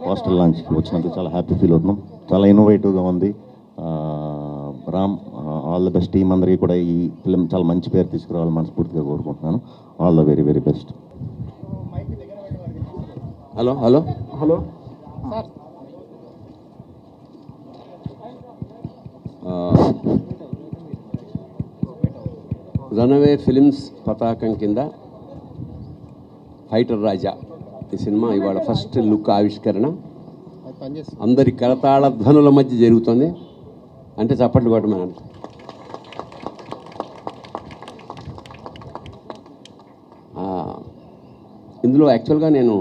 Poster లాంచ్కి వచ్చినందుకు చాలా happy feel అవుతున్నాం. చాలా ఇన్నోవేటివ్గా ఉంది. Ram, all the best. Team అందరికీ కూడా ఈ ఫిలిం చాలా మంచి పేరు తీసుకురావాలని మనస్ఫూర్తిగా కోరుకుంటున్నాను. All the very very best. Hello hello hello run away films పతాకం కింద ఫైటర్ రాజా ఈ సినిమా ఇవాళ ఫస్ట్ లుక్ ఆవిష్కరణ అందరి కరతాళ ధ్వనుల మధ్య జరుగుతుంది. అంటే చప్పట్లు కొట్టమని. ఇందులో యాక్చువల్గా నేను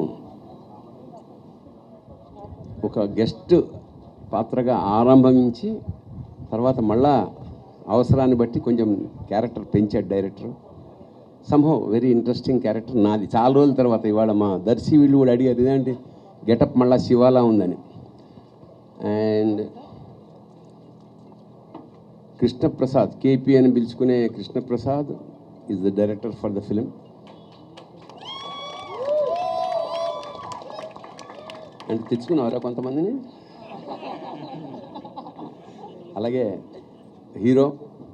ఒక గెస్ట్ పాత్రగా ఆరంభించి తర్వాత మళ్ళా అవసరాన్ని బట్టి కొంచెం క్యారెక్టర్ పెంచాడు director. Somehow very interesting character నాది. చాలా రోజుల తర్వాత ఇవాళ మా దర్శి వీళ్ళు కూడా అడిగారు ఇదేంటి గెటప్ మళ్ళా శివాలా ఉందని. అండ్ కృష్ణప్రసాద్, కేపీ అని పిలుచుకునే Krishnaprasad is the director for the film. అంటే తెచ్చుకున్నారా కొంతమందిని. అలాగే hero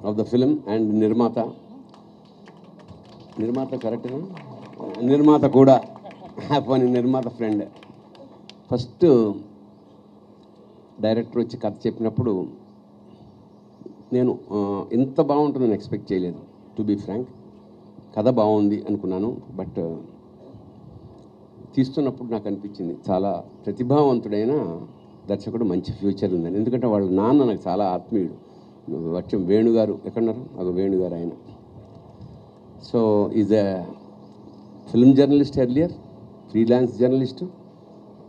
of the film and నిర్మాత కరెక్ట్గా నిర్మాత కూడా పోనీ నిర్మాత ఫ్రెండ్. ఫస్ట్ డైరెక్టర్ వచ్చి కథ చెప్పినప్పుడు నేను ఇంత బాగుంటుందని ఎక్స్పెక్ట్ చేయలేదు. టు బీ ఫ్రాంక్, కథ బాగుంది అనుకున్నాను. బట్ తీస్తున్నప్పుడు నాకు అనిపించింది చాలా ప్రతిభావంతుడైన దర్శకుడు, మంచి ఫ్యూచర్ ఉందని. ఎందుకంటే వాళ్ళ నాన్న నాకు చాలా ఆత్మీయుడు. వచ్చం వేణుగారు ఎక్కడున్నారు? ఒక వేణుగారు ఆయన. So is a film journalist earlier, freelance journalist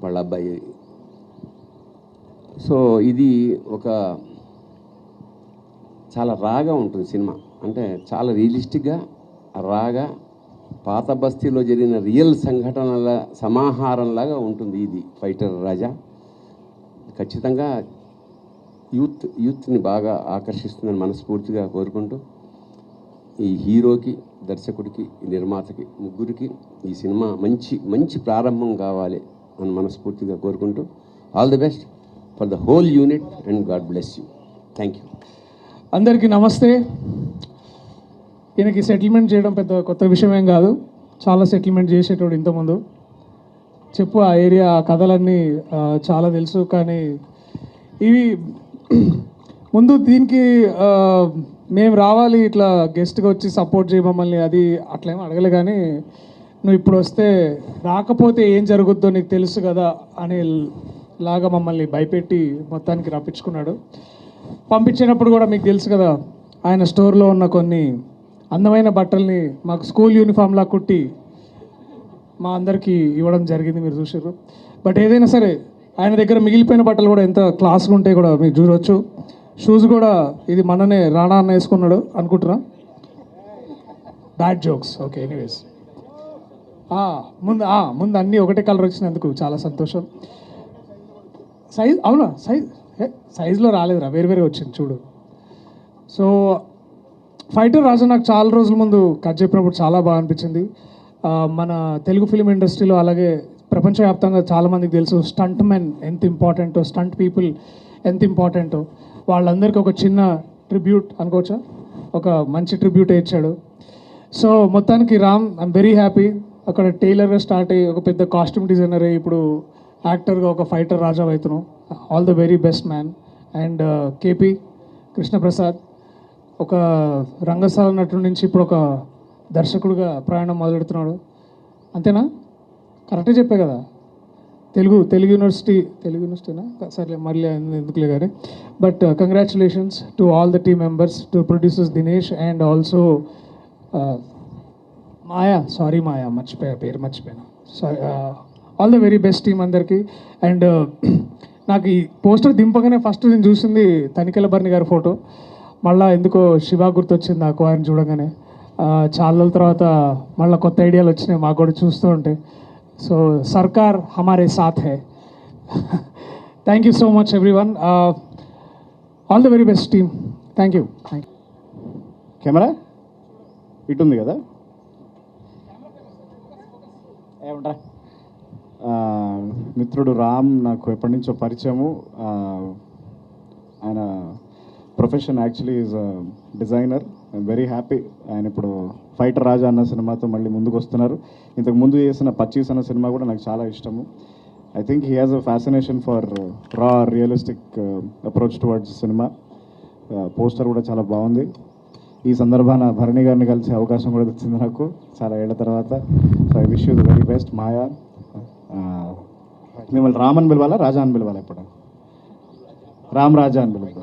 వాళ్ళ అబ్బాయి. సో ఇది ఒక చాలా రాగా ఉంటుంది సినిమా. అంటే చాలా రియలిస్టిక్గా రాగా పాత బస్తీలో జరిగిన రియల్ సంఘటనల సమాహారంలాగా ఉంటుంది ఇది ఫైటర్ రాజా. ఖచ్చితంగా యూత్ని బాగా ఆకర్షిస్తుందని మనస్ఫూర్తిగా కోరుకుంటూ ఈ హీరోకి, దర్శకుడికి, నిర్మాతకి ముగ్గురికి ఈ సినిమా మంచి ప్రారంభం కావాలి అని మనస్ఫూర్తిగా కోరుకుంటూ all the best for the whole unit and God bless you. Thank you. అందరికీ నమస్తే. ఈయనకి సెటిల్మెంట్ చేయడం పెద్ద కొత్త విషయం ఏం కాదు. చాలా సెటిల్మెంట్ చేసేటోడు ఇంతకుముందు. చెప్పు ఆ ఏరియా ఆ కథలన్నీ చాలా తెలుసు. కానీ ఇవి ముందు దీనికి మేము రావాలి ఇట్లా గెస్ట్గా వచ్చి సపోర్ట్ చేయ మమ్మల్ని అది అట్లేమో అడగలే. కానీ నువ్వు ఇప్పుడు వస్తే రాకపోతే ఏం జరుగుద్దో నీకు తెలుసు కదా అని లాగా మమ్మల్ని భయపెట్టి మొత్తానికి రప్పించుకున్నాడు. పంపించినప్పుడు కూడా మీకు తెలుసు కదా, ఆయన స్టోర్లో ఉన్న కొన్ని అందమైన బట్టల్ని మాకు స్కూల్ యూనిఫామ్లా కుట్టి మా అందరికీ ఇవ్వడం జరిగింది, మీరు చూసారు. బట్ ఏదైనా సరే ఆయన దగ్గర మిగిలిపోయిన బట్టలు కూడా ఎంత క్లాస్గా ఉంటాయి కూడా మీరు చూడవచ్చు. షూస్ కూడా ఇది మననే రాణా అన్న వేసుకున్నాడు అనుకుంటున్నా. Bad jokes. ఓకే, ఎనీవేస్ ముందు అన్నీ ఒకటే కలర్ వచ్చినందుకు చాలా సంతోషం. అవునా సైజులో రాలేదురా, వేరే వచ్చింది చూడు. సో ఫైటర్ రాజా నాకు చాలా రోజుల ముందు కథ చెప్పినప్పుడు చాలా బాగా అనిపించింది. మన తెలుగు ఫిలిం ఇండస్ట్రీలో అలాగే ప్రపంచవ్యాప్తంగా చాలామందికి తెలుసు స్టంట్ మెన్ ఎంత ఇంపార్టెంటో, స్టంట్ పీపుల్ ఎంత ఇంపార్టెంటో. వాళ్ళందరికీ ఒక చిన్న ట్రిబ్యూట్ అనుకోవచ్చా, ఒక మంచి ట్రిబ్యూట్ ఇచ్చాడు. సో మొత్తానికి రామ్, ఐఎమ్ వెరీ హ్యాపీ. అక్కడ టైలర్గా స్టార్ట్ అయ్యి ఒక పెద్ద కాస్ట్యూమ్ డిజైనర్ అయ్యి ఇప్పుడు యాక్టర్గా ఒక ఫైటర్ రాజా అవుతున్నాం. All the very best man. And KP Krishnaprasad ఒక రంగస్థల నటుడి నుంచి ఇప్పుడు ఒక దర్శకుడిగా ప్రయాణం మొదలెడుతున్నాడు. అంతేనా? కరెక్టే చెప్పే కదా. తెలుగు యూనివర్సిటీనా? సరే మళ్ళీ ఎందుకులే కానీ. But congratulations to all the team members, to producers Dinesh and also Maya పేరు మర్చిపోయాను. Sorry. All the very best team అందరికీ. అండ్ నాకు ఈ పోస్టర్ దింపగానే ఫస్ట్ నేను చూసింది తనికెళ్ళ భరణి గారి ఫోటో. మళ్ళీ ఎందుకో శివ గుర్తొచ్చింది నాకు ఆయన చూడగానే. చాలా రోజుల తర్వాత మళ్ళీ కొత్త ఐడియాలు వచ్చినాయి మాకు కూడా చూస్తూ ఉంటే. సో సర్కార్ హమారే సాత్ high. Thank you so much everyone. All the very best team. Thank you. Camera ఇటు ఉంది కదా, ఏమంటారా? మిత్రుడు రామ్ నాకు ఎప్పటి నుంచో పరిచయము. ఆయన profession actually is designer. I'm very happy ఆయన ఇప్పుడు ఫైటర్ రాజా అన్న సినిమాతో మళ్ళీ ముందుకు వస్తున్నారు. ఇంతకు ముందు చేసిన 25 అన్న సినిమా కూడా నాకు చాలా ఇష్టము. I think he has a fascination for raw realistic approach towards cinema. Poster కూడా చాలా బాగుంది. ఈ సందర్భాన భరణి గారిని కలిసే అవకాశం కూడా వచ్చింది నాకు చాలా ఏళ్ల తర్వాత. So I wish you the very best Maya. మిమ్మల్ని రామ్ అని పిలవాలా రాజా అని పిలవాలా? ఇప్పుడు రామ్ రాజా అని పిలవాలి.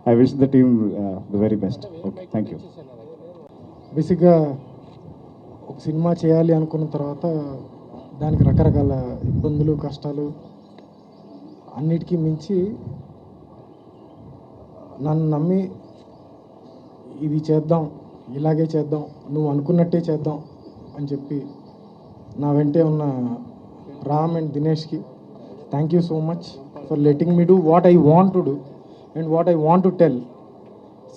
I wish the team the very best. Okay, thank you. బేసిక్గా ఒక సినిమా చేయాలి అనుకున్న తర్వాత దానికి రకరకాల ఇబ్బందులు కష్టాలు అన్నిటికీ మించి నన్ను నమ్మి ఇది చేద్దాం, ఇలాగే చేద్దాం, నువ్వు అనుకున్నట్టే చేద్దాం అని చెప్పి నా వెంటే ఉన్న రామ్ అండ్ దినేష్కి thank you so much for letting me do what I want to do and what I want to tell.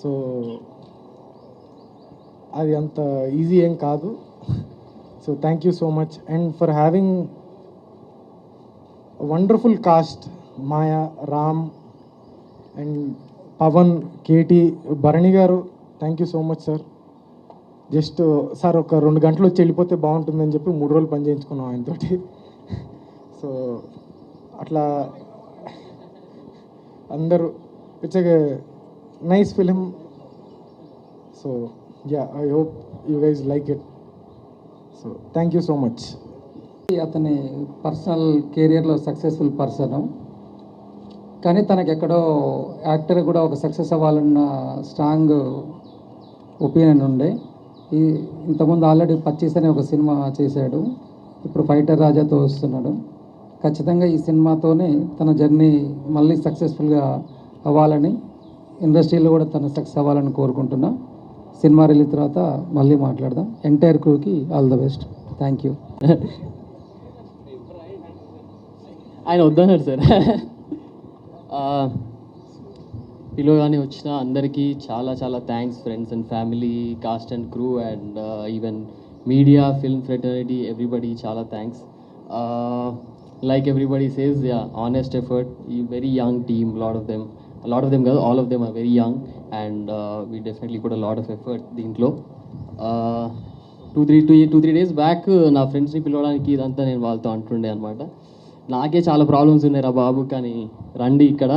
So అది అంత ఈజీ ఏం కాదు. So thank you so much and for having wonderful cast Maya, Ram and Pavan, KT, Bharani garu thank you so much sir. Just sir ఒక 2 గంటలు వచ్చి వెళ్ళిపోతే బాగుంటుందని చెప్పి 3 రోజులు పని చేయించుకున్నాం ఆయనతోటి. సో అట్లా అందరూ it's a nice film. So yeah, I hope you guys like it. So thank you so much. అతని పర్సనల్ కెరియర్లో సక్సెస్ఫుల్ పర్సన్, కానీ తనకి ఎక్కడో యాక్టర్ కూడా ఒక సక్సెస్ అవ్వాలన్న స్ట్రాంగ్ ఒపీనియన్ ఉండే. ఇంతకుముందు ఆల్రెడీ 25 అనే ఒక సినిమా చేశాడు, ఇప్పుడు ఫైటర్ రాజాతో వస్తున్నాడు. ఖచ్చితంగా ఈ సినిమాతోనే తన జర్నీ మళ్ళీ సక్సెస్ఫుల్గా అవ్వాలని, ఇండస్ట్రీలో కూడా తను సక్సెస్ అవ్వాలని కోరుకుంటున్నా. సినిమా రిలీజ్ తర్వాత మళ్ళీ మాట్లాడదాం. ఎంటైర్ క్రూకి all the best. Thank you. ఆయన వద్దన్నారు సార్. పిలవగానే వచ్చిన అందరికీ చాలా చాలా thanks, friends and family, cast and crew and even media, film fraternity, everybody చాలా thanks. Like everybody says, ya, honest effort, ఈ very young team, lot of them కాదు, all of them are very young and we definitely కూడా lot of effort దీంట్లో. 2-3 days back నా ఫ్రెండ్స్ని పిలవడానికి ఇదంతా నేను వాళ్ళతో అంటుండే అనమాట. నాకే చాలా ప్రాబ్లమ్స్ ఉన్నాయి రా బాబు, కానీ రండి ఇక్కడ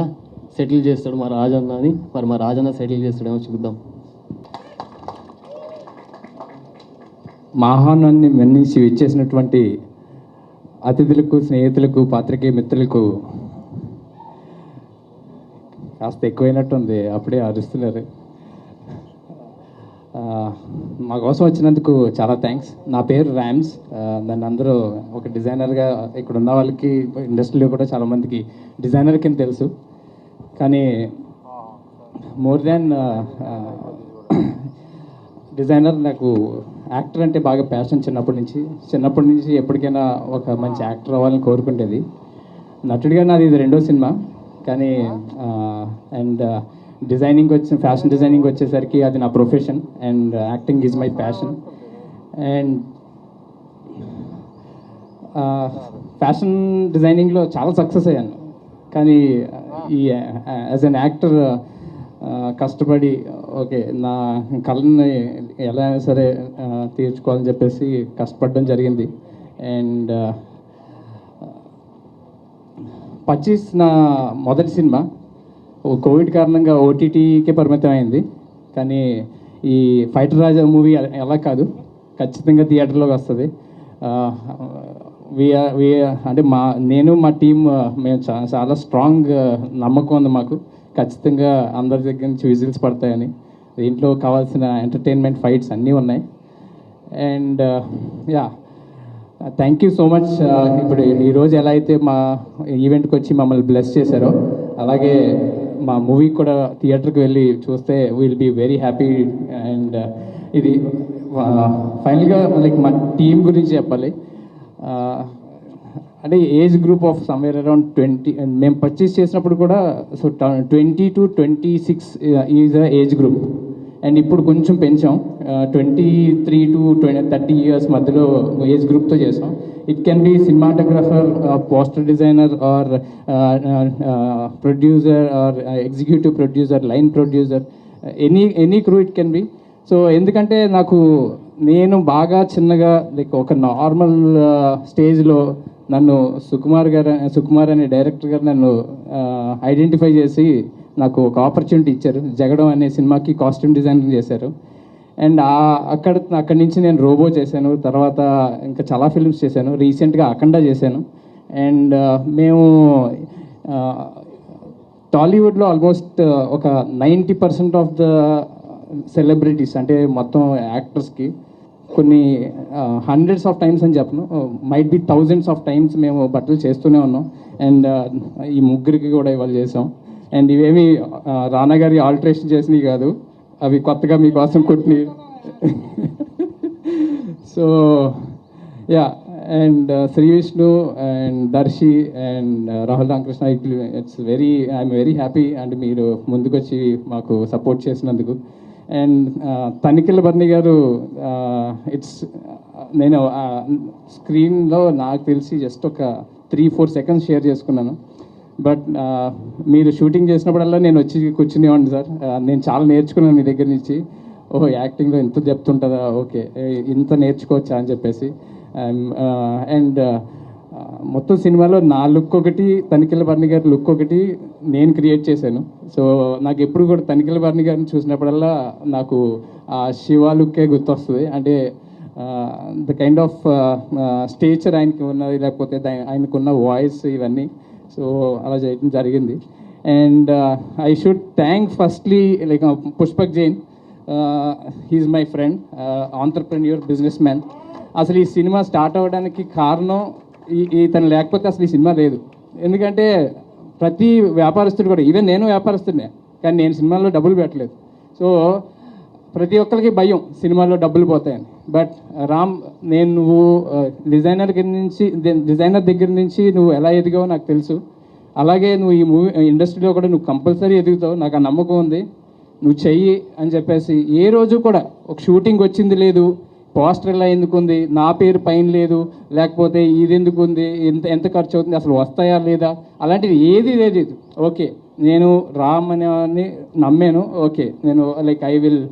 సెటిల్ చేస్తాడు మా రాజన్న అని. మరి మా రాజన్న సెటిల్ చేస్తాడేమో చూద్దాం. మా ఆహ్వానాన్ని మన్నించి ఇచ్చేసినటువంటి అతిథులకు, స్నేహితులకు, పాత్రికేయ మిత్రులకు కాస్త ఎక్కువైనట్టుంది, అప్పుడే అరుస్తున్నారు. మా కోసం వచ్చినందుకు చాలా థ్యాంక్స్. నా పేరు ర్యామ్స్. నన్ను అందరూ ఒక డిజైనర్గా, ఇక్కడ ఉన్న వాళ్ళకి ఇండస్ట్రీలో కూడా చాలామందికి డిజైనర్ కింద తెలుసు. కానీ మోర్ దాన్ డిజైనర్, నాకు యాక్టర్ అంటే బాగా ప్యాషన్. చిన్నప్పటి నుంచి ఎప్పటికైనా ఒక మంచి యాక్టర్ అవ్వాలని కోరుకుంటేది. నటుడిగా నాది ఇది 2వ సినిమా. కానీ అండ్ ఫ్యాషన్ డిజైనింగ్ వచ్చేసరికి అది నా profession and acting is my passion. And fashion డిజైనింగ్లో చాలా సక్సెస్ అయ్యాను. కానీ ఈ యాజ్ అన్ యాక్టర్ కష్టపడి ఓకే నా కళని ఎలా అయినా సరే తీర్చుకోవాలని చెప్పేసి కష్టపడడం జరిగింది. అండ్ 25 నా మొదటి సినిమా కోవిడ్ కారణంగా ఓటీటీకే పరిమితం అయింది. కానీ ఈ ఫైటర్ రాజా మూవీ ఎలా కాదు, ఖచ్చితంగా థియేటర్లోకి వస్తుంది. అంటే నేను మా టీం మేము చాలా స్ట్రాంగ్ నమ్మకం ఉంది మాకు. ఖచ్చితంగా అందరి దగ్గర నుంచి విజిల్స్ పడతాయని. దీంట్లో కావాల్సిన ఎంటర్టైన్మెంట్, ఫైట్స్ అన్నీ ఉన్నాయి. And yeah, thank you so much. ఇప్పుడు ఈరోజు ఎలా అయితే మా ఈవెంట్కి వచ్చి మమ్మల్ని బ్లెస్ చేశారో, అలాగే మా మూవీ కూడా థియేటర్కి వెళ్ళి చూస్తే will be very happy. And ఇది ఫైనల్గా లైక్ మా టీం గురించి చెప్పాలి. అంటే age group of somewhere around 20. మేము పర్చేస్ చేసినప్పుడు కూడా so 20 to 26 is a age group. And ఇప్పుడు కొంచెం పెంచాం, 23 to 30 ఇయర్స్ మధ్యలో ఏజ్ గ్రూప్తో చేసాం. It can be cinematographer, poster designer, or producer, or executive producer, line producer, any crew it can be. So ఎందుకంటే నేను బాగా చిన్నగా లైక్ ఒక నార్మల్ స్టేజ్లో నన్ను సుకుమార్ అనే డైరెక్టర్ గారు నన్ను ఐడెంటిఫై చేసి నాకు ఒక ఆపర్చునిటీ ఇచ్చారు. జగడం అనే సినిమాకి కాస్ట్యూమ్ డిజైనింగ్ చేశారు. అండ్ అక్కడి నుంచి నేను రోబో చేశాను, తర్వాత ఇంకా చాలా ఫిల్మ్స్ చేశాను, రీసెంట్గా అఖండ చేశాను. అండ్ మేము టాలీవుడ్లో ఆల్మోస్ట్ ఒక 90% ఆఫ్ ద సెలబ్రిటీస్, అంటే మొత్తం యాక్టర్స్కి కొన్ని హండ్రెడ్స్ ఆఫ్ టైమ్స్ అని చెప్పను, might be thousands of times మేము బట్టలు చేస్తూనే ఉన్నాం. అండ్ ఈ ముగ్గురికి కూడా ఇవాళ చేసాం. అండ్ ఇవేమి రానా గారి ఆల్టరేషన్ చేసినవి కాదు, అవి కొత్తగా మీకోసం కుట్టినవి. So ya, and Shri Vishnu and Darshi and Rahul Ramakrishna, I'm very happy and మీరు ముందుకొచ్చి మాకు సపోర్ట్ చేసినందుకు. అండ్ తనిఖీల బర్ని గారు, నేను స్క్రీన్లో నాకు తెలిసి జస్ట్ ఒక 3-4 సెకండ్స్ షేర్ చేసుకున్నాను. బట్ మీరు షూటింగ్ చేసినప్పుడల్లా నేను వచ్చి కూర్చునేవాడిని సార్. నేను చాలా నేర్చుకున్నాను మీ దగ్గర నుంచి. ఓహో, యాక్టింగ్లో ఇంత డెప్త్ ఉంటుందా, ఓకే ఇంత నేర్చుకోవచ్చా అని చెప్పేసి. అండ్ మొత్తం సినిమాలో నా లుక్ ఒకటి, తనిఖీల బర్ని గారి లుక్ ఒకటి నేను క్రియేట్ చేశాను. సో నాకు ఎప్పుడు కూడా తనిఖీల బర్ని గారిని చూసినప్పుడల్లా నాకు ఆ శివ లుక్కే గుర్తొస్తుంది. అంటే ద కైండ్ ఆఫ్ స్టేచర్ ఆయనకి ఉన్నది, లేకపోతే ఆయనకున్న వాయిస్, ఇవన్నీ. సో అలా చేయడం జరిగింది. And I should thank firstly like Pushpak Jain. He's my friend, entrepreneur, business man. అసలు ఈ సినిమా స్టార్ట్ అవ్వడానికి కారణం ఇతను లేకపోతే అసలు ఈ సినిమా లేదు. ఎందుకంటే ప్రతి వ్యాపారస్తుడు కూడా, ఈవెన్ నేను వ్యాపారస్తుడినే, కానీ నేను సినిమాల్లో డబ్బులు పెట్టలేదు. సో ప్రతి ఒక్కరికి భయం సినిమాల్లో డబ్బులు పోతాయని. బట్ రామ్, నువ్వు డిజైనర్ దగ్గర నుంచి నువ్వు ఎలా ఎదిగావో నాకు తెలుసు. అలాగే నువ్వు ఈ మూవీ ఇండస్ట్రీలో కూడా నువ్వు కంపల్సరీ ఎదుగుతావు, నాకు ఆ నమ్మకం ఉంది. నువ్వు చెయ్యి అని చెప్పేసి ఏ రోజు కూడా ఒక షూటింగ్ వచ్చింది లేదు, పోస్టర్ ఎలా ఎందుకు ఉంది, నా పేరు పైన లేదు, లేకపోతే ఇది ఎందుకు ఉంది, ఎంత ఖర్చు అవుతుంది, అసలు వస్తాయా లేదా, అలాంటిది ఏది లేదు. ఓకే, నేను రామ్ అని నమ్మాను. ఓకే, నేను లైక్ ఐ విల్,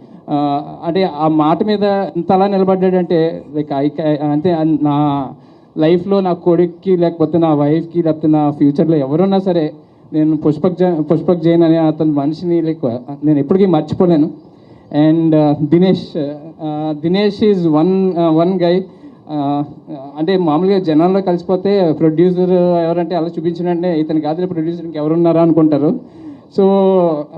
అంటే ఆ మాట మీద ఇంతలా నిలబడ్డాడంటే లైక్ అంటే నా లైఫ్లో నా కొడుక్కి, లేకపోతే నా వైఫ్కి, లేకపోతే నా ఫ్యూచర్లో ఎవరున్నా సరే నేను పుష్పక్ జైన్ అనే అతని మనిషిని లైక్ నేను ఎప్పటికీ మర్చిపోలేను. And Dinesh is one guy. అంటే మామూలుగా జనాల్లో కలిసిపోతే ప్రొడ్యూసర్ ఎవరంటే అలా చూపించినంటే ఇతని కాదు ప్రొడ్యూసర్ ఇంకెవరున్నారా అనుకుంటారు. So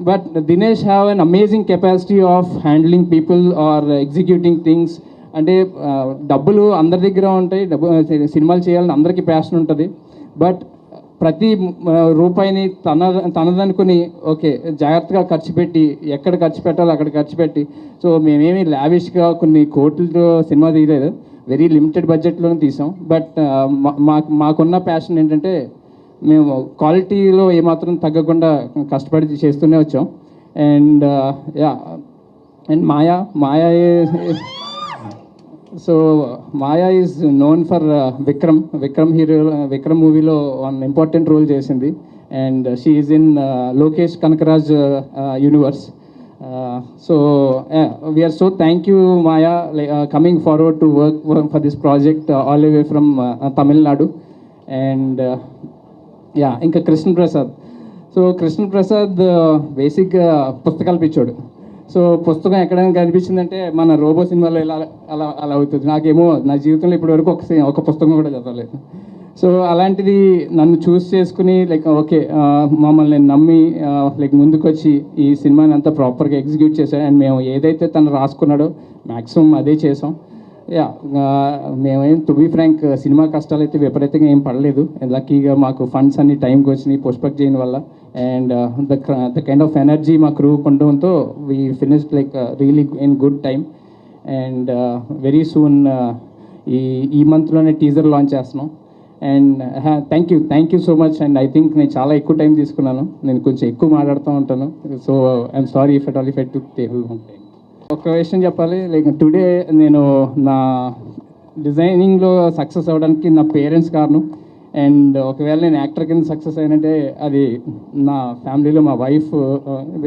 but Dinesh have an amazing capacity of handling people or executing things. అంటే డబ్బులు అందరి దగ్గర ఉంటాయి, సినిమాలు చేయాలని అందరికీ ప్యాషన్ ఉంటుంది. బట్ ప్రతి రూపాయిని తనదనుకుని ఓకే జాగ్రత్తగా ఖర్చు పెట్టి, ఎక్కడ ఖర్చు పెట్టాలో అక్కడ ఖర్చు పెట్టి. సో మేమేమి లావిష్గా కొన్ని కోట్లతో సినిమా తీయలేదు, వెరీ లిమిటెడ్ బడ్జెట్లోనే తీసాం. బట్ మాకున్న ప్యాషన్ ఏంటంటే మేము క్వాలిటీలో ఏమాత్రం తగ్గకుండా కష్టపడి చేస్తూనే వచ్చాం. And yeah, and Maya so Maya is known for Vikram మూవీలో వన్ ఇంపార్టెంట్ రోల్ చేసింది. And she is in Lokesh Kanagaraj universe. So we're so thank you Maya, coming forward to work for this project all the way from Tamil Nadu. And yeah, ఇంకా Krishnaprasad. So Krishnaprasad బేసిక్గా పుస్తకాలు పిచ్చోడు. So పుస్తకం ఎక్కడైనా కనిపించిందంటే మన robo సినిమాలో ఇలా అలా అవుతుంది. నాకేమో నా జీవితంలో ఇప్పటివరకు ఒక పుస్తకం కూడా చదవలేదు. సో అలాంటిది నన్ను చూస్ చేసుకుని లైక్ ఓకే మమ్మల్ని నమ్మి లైక్ ముందుకు వచ్చి ఈ సినిమాని అంతా ప్రాపర్గా ఎగ్జిక్యూట్ చేశాడు. అండ్ మేము ఏదైతే తను రాసుకున్నాడో మ్యాక్సిమం అదే చేసాం. యా, మేమేం టు బీ ఫ్రాంక్ సినిమా కష్టాలు అయితే విపరీతంగా ఏం పడలేదు. లక్కీగా మాకు ఫండ్స్ అన్ని టైంకి వచ్చినాయి పుష్పక్ జైన్ వల్ల. And the kind of energy మా క్రూ ఉండడంతో we finished like really in good time. And very soon ఈ మంత్లోనే టీజర్ లాంచ్ చేస్తున్నాం. And thank you so much. And I think నేను చాలా ఎక్కువ టైం తీసుకున్నాను, నేను కొంచెం ఎక్కువ మాట్లాడుతూ ఉంటాను. So I'm sorry if at took table long time. ఒక విషయం చెప్పాలి, లైక్ టుడే నేను నా డిజైనింగ్లో సక్సెస్ అవ్వడానికి నా పేరెంట్స్ కారణం. అండ్ ఒకవేళ నేను యాక్టర్ కింద సక్సెస్ అయినంటే అది నా ఫ్యామిలీలో మా వైఫ్,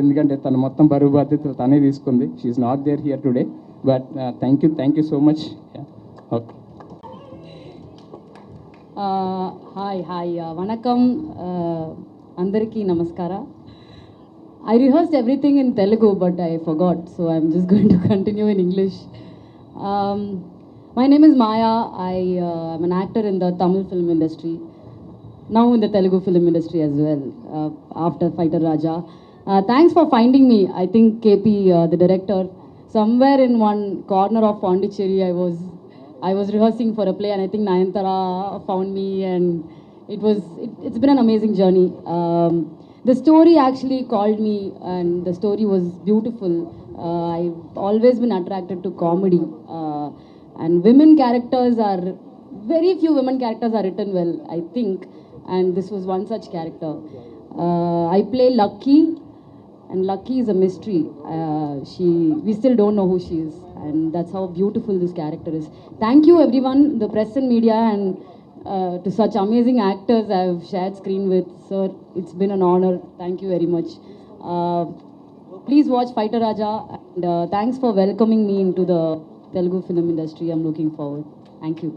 ఎందుకంటే తను మొత్తం బరువు బాధ్యతలు తనే తీసుకుంది. She's not there here today, but thank you so much. Okay, hi వణకం అందరికీ నమస్కార. I rehearsed everything in Telugu, but I forgot, so I'm just going to continue in English. My name is Maya. I am an actor in the Tamil film industry, now in the Telugu film industry as well, after Fighter Raja. Thanks for finding me. I think KP, the director, somewhere in one corner of Pondicherry, I was rehearsing for a play, and I think Nayantara found me, and it's been an amazing journey. The story actually called me, and the story was beautiful. I've always been attracted to comedy, and women characters are, very few women characters are written well, I think, and this was one such character. I play Lucky, and Lucky is a mystery. We still don't know who she is, and that's how beautiful this character is. Thank you everyone, the press and media, and to such amazing actors I've shared screen with. Sir, it's been an honor. Thank you very much. Please watch Fighter Raja, and thanks for welcoming me into the Telugu film industry. I'm looking forward. Thank you.